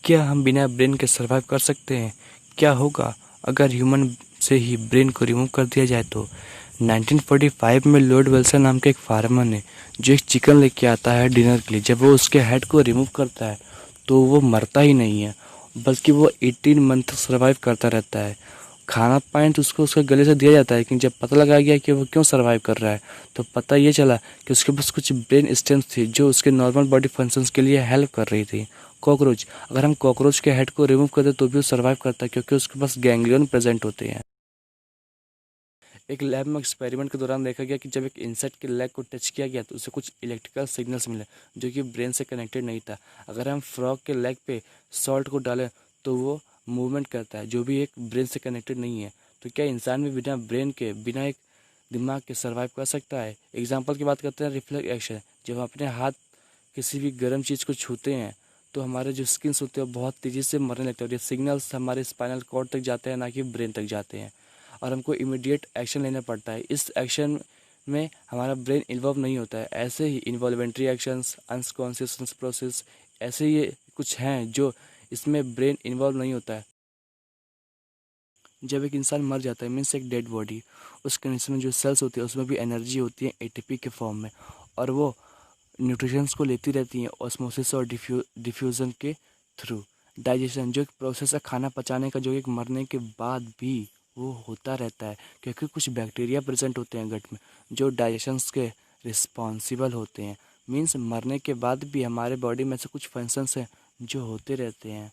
क्या हम बिना ब्रेन के सर्वाइव कर सकते हैं? क्या होगा अगर ह्यूमन से ही ब्रेन को रिमूव कर दिया जाए तो? 1945 में लॉर्ड विल्सन नाम के एक फार्मर ने जो एक चिकन लेके आता है डिनर के लिए, जब वो उसके हेड को रिमूव करता है तो वो मरता ही नहीं है, बल्कि वो 18 मंथ तक सर्वाइव करता रहता है। खाना पानी तो उसको उसके गले से दिया जाता है, लेकिन जब पता लगाया गया कि वो क्यों सर्वाइव कर रहा है तो पता ये चला कि उसके पास कुछ ब्रेन स्टेम्स थी जो उसके नॉर्मल बॉडी फंक्शंस के लिए हेल्प कर रही थी। कॉकरोच, अगर हम कॉकरोच के हेड को रिमूव कर दे तो भी वो सर्वाइव करता है, क्योंकि उसके पास गैंग्लियन प्रेजेंट होते हैं। एक लैब में एक्सपेरिमेंट के दौरान देखा गया कि जब एक इंसेक्ट के लेग को टच किया गया तो उसे कुछ इलेक्ट्रिकल सिग्नल्स मिले जो कि ब्रेन से कनेक्टेड नहीं था। अगर हम फ्रॉग के लेग पे सॉल्ट को डालें तो वो मूवमेंट करता है, जो भी एक ब्रेन से कनेक्टेड नहीं है। तो क्या इंसान भी बिना ब्रेन के, बिना एक दिमाग के सर्वाइव कर सकता है? एग्जाम्पल की बात करते हैं, रिफ्लेक्स एक्शन। जब हम अपने हाथ किसी भी गर्म चीज़ को छूते हैं तो हमारे जो स्किन्स होते हैं वो बहुत तेज़ी से मरने लगते हैं, और ये सिग्नल्स हमारे स्पाइनल कॉर्ड तक जाते हैं, ना कि ब्रेन तक जाते हैं, और हमको इमीडिएट एक्शन लेना पड़ता है। इस एक्शन में हमारा ब्रेन इन्वॉल्व नहीं होता है। ऐसे ही इन्वॉल्वेंट्री एक्शंस, अनकॉन्शियस प्रोसेस, ऐसे ये कुछ हैं जो इसमें ब्रेन इन्वॉल्व नहीं होता है। जब एक इंसान मर जाता है, मीन्स एक डेड बॉडी, उस कंडीशन में जो सेल्स होती है उसमें भी एनर्जी होती है एटीपी के फॉर्म में, और वो न्यूट्रिशंस को लेती रहती हैं ऑस्मोसिस और डिफ्यूज़न के थ्रू। डाइजेशन जो एक प्रोसेस है खाना पचाने का, जो एक मरने के बाद भी वो होता रहता है, क्योंकि कुछ बैक्टीरिया प्रेजेंट होते हैं गट में जो डाइजेशंस के रिस्पॉन्सिबल होते हैं। मीन्स मरने के बाद भी हमारे बॉडी में से कुछ फंक्शंस हैं जो होते रहते हैं।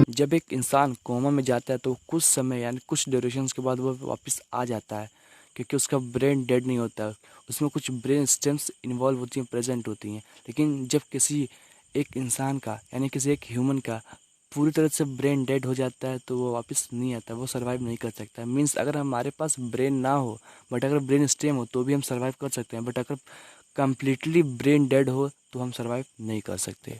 जब एक इंसान कोमा में जाता है तो कुछ समय यानी कुछ ड्यूरेशंस के बाद वो वापस आ जाता है, क्योंकि उसका ब्रेन डेड नहीं होता, उसमें कुछ ब्रेन स्टेम्स इन्वॉल्व होती हैं, प्रेजेंट होती हैं। लेकिन जब किसी एक इंसान का यानी किसी एक ह्यूमन का पूरी तरह से ब्रेन डेड हो जाता है तो वो वापस नहीं आता, वो सर्वाइव नहीं कर सकता। मीन्स अगर हमारे पास ब्रेन ना हो बट अगर ब्रेन स्टेम हो तो भी हम सर्वाइव कर सकते हैं, बट अगर कम्प्लीटली ब्रेन डेड हो तो हम सर्वाइव नहीं कर सकते।